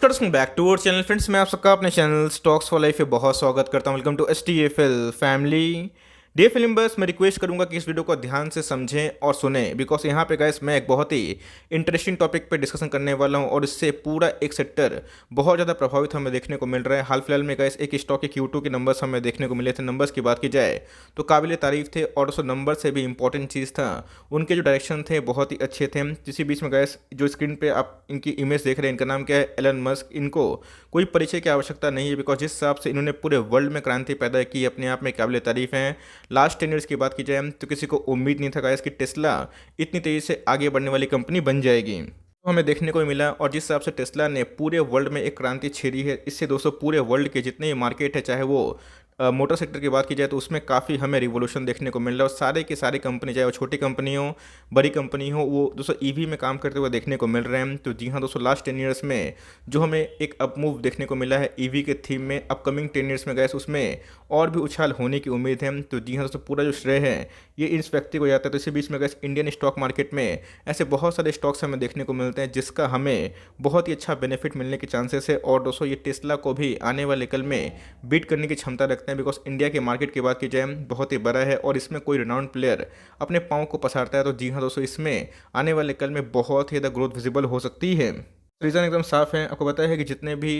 Welcome back to our channel friends. मैं आप सबका अपने चैनल स्टॉक्स फॉर लाइफ पे बहुत स्वागत करता हूं। Welcome to STFL family. Dear film बस मैं रिक्वेस्ट करूंगा कि इस वीडियो को ध्यान से समझें और सुनें, बिकॉज यहाँ पे गाइस मैं एक बहुत ही इंटरेस्टिंग टॉपिक पे डिस्कशन करने वाला हूँ और इससे पूरा एक सेक्टर बहुत ज़्यादा प्रभावित हमें देखने को मिल रहा है। हाल फिलहाल में गाइस एक स्टॉक के Q2 के नंबर्स हमें देखने को मिले थे। नंबर्स की बात की जाए तो काबिल तारीफ थे और उस नंबर से भी इंपॉर्टेंट चीज़ था उनके जो डायरेक्शन थे बहुत ही अच्छे थे। इसी बीच में गाइस जो स्क्रीन पे आप इनकी इमेज देख रहे हैं, इनका नाम क्या है, एलन मस्क। इनको कोई परिचय की आवश्यकता नहीं है, बिकॉज जिस हिसाब से इन्होंने पूरे वर्ल्ड में क्रांति पैदा की अपने आप में काबिल तारीफ हैं। लास्ट 10 ईयर्स की बात की जाए तो किसी को उम्मीद नहीं था गाइस कि टेस्ला इतनी तेज़ी से आगे बढ़ने वाली कंपनी बन जाएगी। तो हमें देखने को मिला और जिस हिसाब से टेस्ला ने पूरे वर्ल्ड में एक क्रांति छेड़ी है, इससे दोस्तों पूरे वर्ल्ड के जितने भी मार्केट है, चाहे वो मोटर सेक्टर की बात की जाए तो उसमें काफ़ी हमें रिवोल्यूशन देखने को मिल रहा है। और सारे की सारी कंपनी, चाहे वो छोटी कंपनी हो बड़ी कंपनी हो, वो दोस्तों ईवी में काम करते हुए देखने को मिल रहे हैं। तो जी हाँ दोस्तों, लास्ट 10 ईयर्स में जो हमें एक अप मूव देखने को मिला है ईवी के थीम में, अपकमिंग 10 ईयर्स में गए उसमें और भी उछाल होने की उम्मीद है। तो जी हाँ दोस्तों, पूरा जो श्रेय है ये इस व्यक्ति को जाता है। तो इसी बीच में गए इंडियन स्टॉक मार्केट में ऐसे बहुत सारे स्टॉक्स हमें देखने को मिलते हैं जिसका हमें बहुत ही अच्छा बेनिफिट मिलने के चांसेस है। और दोस्तों ये टेस्ला को भी आने वाले कल में बीट करने की क्षमता रखते हैं, बिकॉज इंडिया के मार्केट की बात की जाए बहुत ही बड़ा है और इसमें कोई रिनाउंड प्लेयर अपने पाँव को पसारता है। तो जी हाँ दोस्तों, इसमें आने वाले कल में बहुत ही ज़्यादा ग्रोथ विजिबल हो सकती है। रीज़न एकदम साफ है, आपको पता है कि जितने भी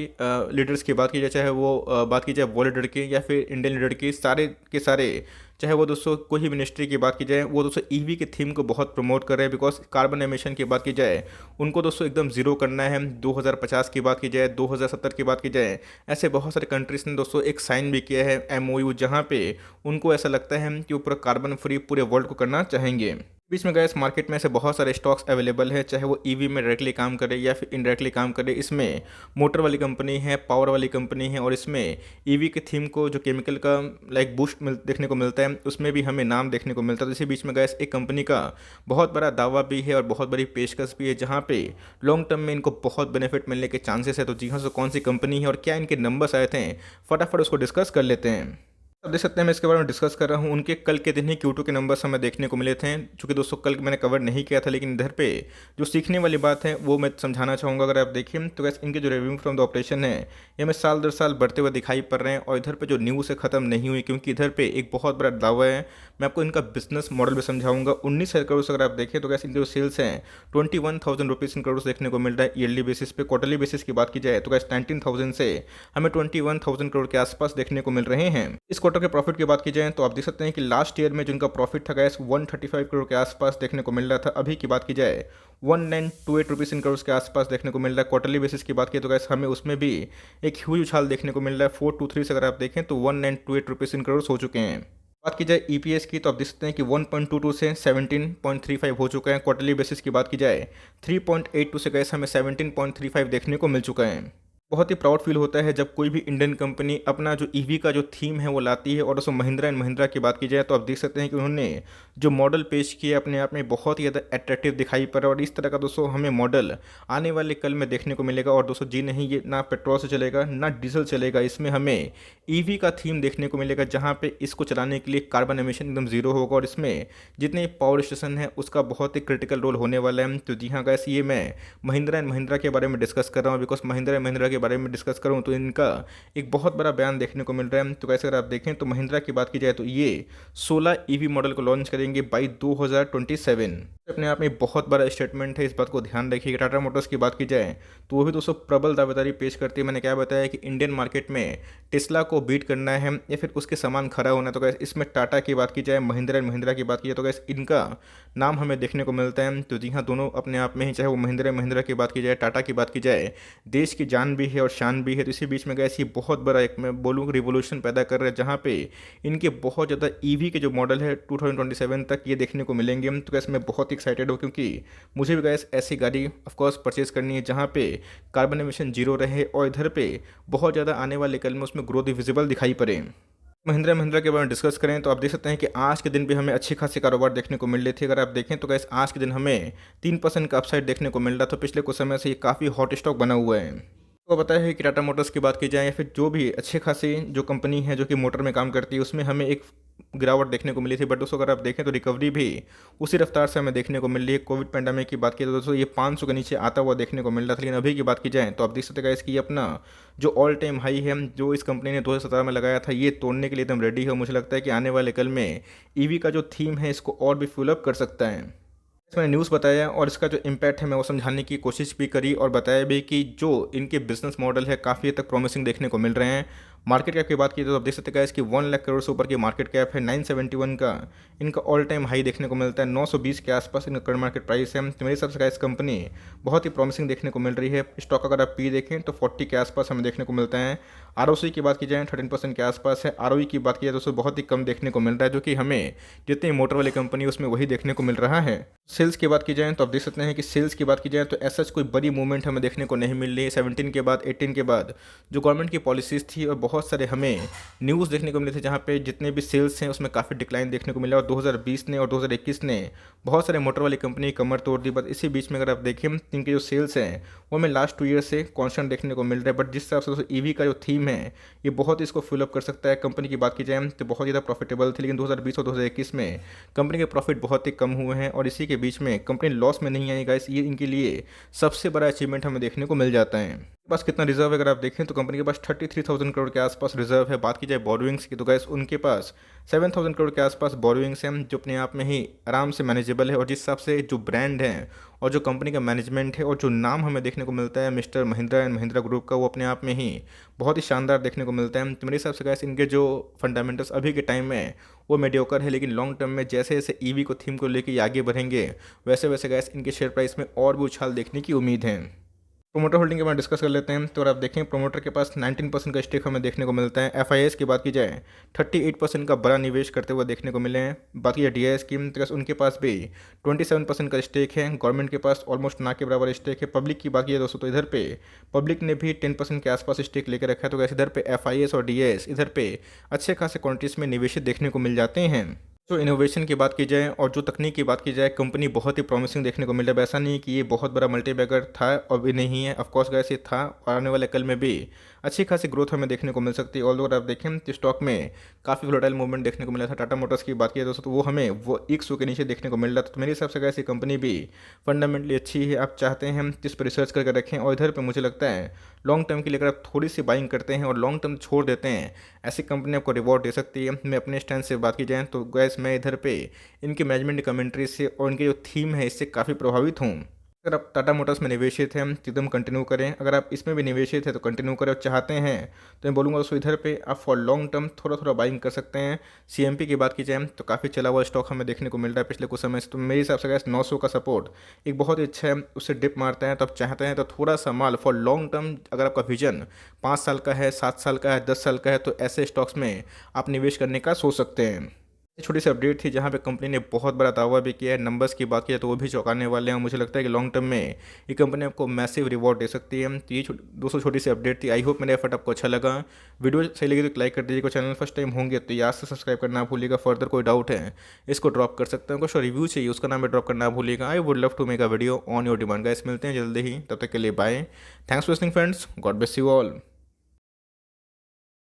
लीडर्स की बात की जाए, चाहे वो बात की जाए वो लीडर की या फिर इंडियन लीडर की, सारे के सारे, चाहे वो दोस्तों कोई भी मिनिस्ट्री की बात की जाए, वो दोस्तों ईवी के थीम को बहुत प्रमोट कर रहे हैं। बिकॉज कार्बन एमिशन की बात की जाए उनको दोस्तों एकदम ज़ीरो करना है। 2050 की बात की जाए, 2070 की बात की जाए, ऐसे बहुत सारे कंट्रीज ने दोस्तों एक साइन भी किया है MOU, जहाँ पे उनको ऐसा लगता है कि वो पूरा कार्बन फ्री पूरे वर्ल्ड को करना चाहेंगे। बीच में गैस मार्केट में ऐसे बहुत सारे स्टॉक्स अवेलेबल है, चाहे वो ईवी में डायरेक्टली काम करे या फिर इनडायरेक्टली काम करे। इसमें मोटर वाली कंपनी है, पावर वाली कंपनी है और इसमें ईवी के थीम को जो केमिकल का लाइक बूस्ट देखने को मिलता है उसमें भी हमें नाम देखने को मिलता है। तो इसी बीच में गैस एक कंपनी का बहुत बड़ा दावा भी है और बहुत बड़ी पेशकश भी है, जहाँ पे लॉन्ग टर्म में इनको बहुत बेनिफिट मिलने के चांसेस है। तो जी हाँ, सो कौन सी कंपनी है और क्या इनके नंबर्स आए थे, फटाफट उसको डिस्कस कर लेते हैं। अब देख सकते हैं मैं इसके बारे में डिस्कस कर रहा हूँ। उनके कल के दिन ही Q2 के नंबर्स हमें देखने को मिले थे, चूँकि दोस्तों कल मैंने कवर नहीं किया था, लेकिन इधर पे जो सीखने वाली बात है वो मैं समझाना चाहूँगा। अगर आप देखिए तो गैस इनके जो रेवेन्यू फ्रॉम द ऑपरेशन है ये हमें साल दर साल बढ़ते हुए दिखाई पड़ रहे हैं। और इधर पे जो न्यूज़ है ख़त्म नहीं हुई, क्योंकि इधर पे एक बहुत बड़ा दावा है। मैं आपको इनका बिजनेस मॉडल भी समझाऊंगा। 19,000 करोड़ अगर आप देखें तो गैस इनके जो सेल्स हैं 21,000 रुपीज़ इन करोड़ देखने को मिल रहा है ईयरली बेसिस पे। क्वार्टरली बेसिस की बात की जाए तो गैस 19,000 से हमें 21,000 करोड़ के आसपास देखने को मिल रहे हैं। इस क्वार्टर के प्रॉफिट की बात की जाए तो आप देख सकते हैं कि लास्ट ईयर में जिनका प्रॉफिट था गैस 135 करोड़ के आसपास देखने को मिल रहा था। अभी की बात की जाए 1928 रुपीज़ इन करोड़ के आसपास देखने को मिल रहा है। क्वार्टरली बेसिस की बात की तो गैस हमें उसमें भी एक ह्यूज उछाल देखने को मिल रहा है। 423 से अगर आप देखें तो 1928 रुपीज़ इन करोड़ हो चुके हैं। बात की जाए EPS की तो आप देख सकते हैं कि 1.22 से 17.35 हो चुका है। क्वार्टरली बेसिस की बात की जाए 3.82 से गैस हमें 17.35 देखने को मिल चुका है। बहुत ही प्राउड फील होता है जब कोई भी इंडियन कंपनी अपना जो ईवी का जो थीम है वो लाती है। और दोस्तों महिंद्रा एंड महिंद्रा की बात की जाए तो आप देख सकते हैं कि उन्होंने जो मॉडल पेश किए अपने आप में बहुत ही ज़्यादा अट्रैक्टिव दिखाई पड़ रहा है। और इस तरह का दोस्तों हमें मॉडल आने वाले कल में देखने को मिलेगा। और दोस्तों जी नहीं, ये ना पेट्रोल से चलेगा ना डीजल चलेगा, इसमें हमें ईवी का थीम देखने को मिलेगा, जहाँ पे इसको चलाने के लिए कार्बन एमिशन एकदम ज़ीरो होगा। और इसमें जितने पावर स्टेशन है उसका बहुत ही क्रिटिकल रोल होने वाला है। तो जी हाँ गैस, ये मैं महिंद्रा एंड महिंद्रा के बारे में डिस्कस कर रहा हूँ, बिकॉज महिंद्रा एंड महिंद्रा के बारे में डिस्कस करूँ तो इनका एक बहुत बड़ा बयान देखने को मिल रहा है। तो कैसे अगर आप देखें तो महिंद्रा की बात की जाए तो ये 16 ईवी मॉडल को लॉन्च करेंगे बाई 2027। अपने आप में बहुत बड़ा स्टेटमेंट है, इस बात को ध्यान रखिएगा। टाटा मोटर्स की बात की जाए तो वो भी दोस्तों प्रबल दावेदारी पेश करती है। मैंने क्या बताया कि इंडियन मार्केट में टेस्ला को बीट करना है या फिर उसके समान खड़ा होना है। तो गैस इसमें टाटा की बात की जाए, महिंद्रा एंड महिंद्रा की बात की जाए तो गैस इनका नाम हमें देखने को मिलता है। तो जी हाँ, दोनों अपने आप में ही, चाहे वो महिंद्रा महिंद्रा की बात की जाए, टाटा की बात की जाए, देश की जान भी है और शान भी है। तो इसी बीच में गैस ये बहुत बड़ा एक मैं बोलूँ रिवोल्यूशन पैदा कर रहे हैं, जहाँ पे इनके बहुत ज़्यादा ईवी के जो मॉडल है 2027 तक ये देखने को मिलेंगे। तो गैस मैं बहुत एक्साइटेड हूँ, क्योंकि मुझे भी गैस ऐसी गाड़ी ऑफकोर्स परचेज करनी है जहाँ पे कार्बन एमिशन जीरो रहे और इधर पे बहुत ज़्यादा आने वाले कल में उसमें ग्रोथ विजिबल दिखाई पड़े। महिंद्रा महिंद्रा के बारे में डिस्कस करें तो आप देख सकते हैं कि आज के दिन भी हमें अच्छी खासी कारोबार देखने को मिल रही थी। अगर आप देखें तो गैस आज के दिन हमें 3% का अपसाइड देखने को मिल रहा था। पिछले कुछ समय से ये काफ़ी हॉट स्टॉक बना हुआ है। तो पता है कि टाटा मोटर्स की बात की जाए या फिर जो भी अच्छे खासी जो कंपनी है जो कि मोटर में काम करती है, उसमें हमें एक गिरावट देखने को मिली थी, बट दोस्तों अगर आप देखें तो रिकवरी भी उसी रफ्तार से हमें देखने को मिल रही है। कोविड पैंडेमिक की बात की तो दोस्तों ये 500 के नीचे आता हुआ देखने को मिल रहा था, लेकिन अभी की बात की जाए तो आप देख सकते हैं इसकी अपना जो ऑल टाइम हाई है जो इस कंपनी ने 2017 में लगाया था, ये तोड़ने के लिए एकदम रेडी है। मुझे लगता है कि आने वाले कल में ईवी का जो थीम है इसको और भी फुल अप कर सकता है। मैंने न्यूज़ बताया और इसका जो इम्पैक्ट है मैं वो समझाने की कोशिश भी करी और बताया भी कि जो इनके बिजनेस मॉडल है काफ़ी हद तक प्रॉमिसिंग देखने को मिल रहे हैं। मार्केट कैप की बात की तो आप देख सकते हैं इसकी 1 लाख करोड़ से ऊपर की मार्केट कैप है। 971 का इनका ऑल टाइम हाई देखने को मिलता है। 920 के आसपास इनका करंट मार्केट प्राइस है। तो मेरे हिसाब से इस कंपनी बहुत ही प्रॉमिसिंग देखने को मिल रही है। स्टॉक अगर आप पी देखें तो 40 के आसपास हमें देखने को मिलता है। आरओसी की बात की जाए 13% के आसपास है। आरओई की बात की जाए तो उसमें बहुत ही कम देखने को मिल रहा है, जो कि हमें जितनी मोटर वाली कंपनी उसमें वही देखने को मिल रहा है। सेल्स की बात की जाए तो आप देख सकते हैं कि सेल्स की बात की जाए तो ऐसा कोई बड़ी मूवमेंट हमें देखने को नहीं मिल रही है। 17 के बाद 18 के बाद जो गवर्नमेंट की पॉलिसीज़ थी और बहुत सारे हमें न्यूज़ देखने को मिले थे जहाँ पे जितने भी सेल्स हैं उसमें काफ़ी डिक्लाइन देखने को मिला। और 2020 ने और 2021 ने बहुत सारे मोटर वाली कंपनी कमर तोड़ दी। बट इसी बीच में अगर आप देखें इनके जो सेल्स हैं वो हमें लास्ट 2 ईयर से कॉन्स्टेंट देखने को मिल रहा है। बट जिस हिसाब से ईवी का जो थीम है ये बहुत इसको फिल अप कर सकता है। कंपनी की बात की जाए तो बहुत ज़्यादा प्रॉफिटेबल थी, लेकिन 2020 और 2021 में कंपनी के प्रॉफिट बहुत ही कम हुए हैं और इसी के बीच में कंपनी लॉस में नहीं आई गाइस। ये इनके लिए सबसे बड़ा अचीवमेंट हमें देखने को मिल जाता है। पास कितना रिजर्व है अगर आप देखें तो कंपनी के पास 33,000 करोड़ के आसपास रिजर्व है। बात की जाए बोरोइंग्स की तो गाइस उनके पास 7,000 करोड़ के आसपास बोरोइंग्स हैं, जो अपने आप में ही आराम से मैनेजेबल है। और जिस हिसाब से जो ब्रांड है और जो कंपनी का मैनेजमेंट है और जो नाम हमें देखने को मिलता है mister Mahindra and Mahindra group का, वो अपने आप में ही बहुत ही शानदार देखने को मिलता है। तो मेरे हिसाब से गाइस इनके जो फंडामेंटल्स अभी के टाइम में वो मीडियोकर है, लेकिन लॉन्ग टर्म में जैसे जैसे ईवी को थीम को लेकर आगे बढ़ेंगे वैसे वैसे गाइस इनके शेयर प्राइस में और भी उछाल देखने की उम्मीद है। प्रोमोटर होल्डिंग के बारे में डिस्कस कर लेते हैं। तो अगर आप देखें प्रोमोटर के पास 19% का स्टेक हमें देखने को मिलता है। एफआईएस की बात की जाए 38% का बड़ा निवेश करते हुए देखने को मिले हैं। बाकी है डीआई स्कीम तो उनके पास भी 27% का स्टेक है। गवर्नमेंट के पास ऑलमोस्ट ना के बराबर स्टेक है। पब्लिक की बात की जाए दोस्तों तो इधर पे पब्लिक ने भी 10% के आसपास स्टेक लेकर रखा है। तो इधर पे एफआईएस और डीएस इधर पे अच्छे खासे क्वांटिटीज में निवेशित देखने को मिल जाते हैं। जो इनोवेशन की बात की जाए और जो तकनीक की बात की जाए कंपनी बहुत ही प्रॉमिसिंग देखने को मिल रहा है। ऐसा नहीं कि ये बहुत बड़ा मल्टीबैगर था और भी नहीं है, ऑफकोर्स गैस ये था और आने वाले कल में भी अच्छी खासी ग्रोथ हमें देखने को मिल सकती है। और अगर आप देखें तो स्टॉक में काफ़ी वोलेटाइल मूवमेंट देखने को मिला था। टाटा मोटर्स की बात की दोस्तों तो वो हमें वो 100 के नीचे देखने को मिल रहा था। तो मेरे हिसाब से गैस ये कंपनी भी फंडामेंटली अच्छी है। आप चाहते हैं हम इस पर रिसर्च करके रखें और इधर पर मुझे लगता है लॉन्ग टर्म के लिए अगर आप थोड़ी सी बाइंग करते हैं और लॉन्ग टर्म छोड़ देते हैं, ऐसी कंपनी आपको रिवॉर्ड दे सकती है। मैं अपने स्टैंड से बात की जाए तो गैस मैं इधर पे इनके मैनेजमेंट कमेंट्री से और इनके जो थीम है इससे काफ़ी प्रभावित हूँ। अगर आप टाटा मोटर्स में निवेशित हैं तो एकदम कंटिन्यू करें। अगर आप इसमें भी निवेशित हैं तो कंटिन्यू करें और चाहते हैं तो मैं बोलूँगा दोस्तों इधर पे आप फॉर लॉन्ग टर्म थोड़ा थोड़ा बाइंग कर सकते हैं। सीएमपी की बात की जाए तो काफ़ी चला हुआ स्टॉक हमें देखने को मिल रहा है पिछले कुछ समय से। तो मेरे हिसाब से गैस 900 का सपोर्ट एक बहुत ही अच्छा है, उससे डिप मारता है। तो आप चाहते हैं तो थोड़ा सा माल फॉर लॉन्ग टर्म, अगर आपका विजन 5 साल का है, 7 साल का है, 10 साल का है, तो ऐसे स्टॉक्स में आप निवेश करने का सोच सकते हैं। छोटी सी अपडेट थी जहाँ पे कंपनी ने बहुत बड़ा दावा भी किया है। नंबर्स की बात किया तो वो भी चौंकाने वाले हैं। मुझे लगता है कि लॉन्ग टर्म में ये कंपनी आपको मैसिव रिवॉर्ड दे सकती है। तो ये दोस्तों छोटी सी अपडेट थी। आई होप मेरा एफर्ट आपको अच्छा लगा। वीडियो सही लगी तो लाइक कर दीजिएगा। चैनल फर्स्ट टाइम होंगे तो याद से सब्सक्राइब करना भूलिएगा। फर्दर कोई डाउट है इसको ड्रॉप कर सकते हैं। कुछ रिव्यू चाहिए उसका नाम ड्रॉप करना भूलिएगा। I would love to make a video on your demand. Guys मिलते हैं जल्दी ही, तब तक के लिए bye. Thanks for listening friends, God bless you all.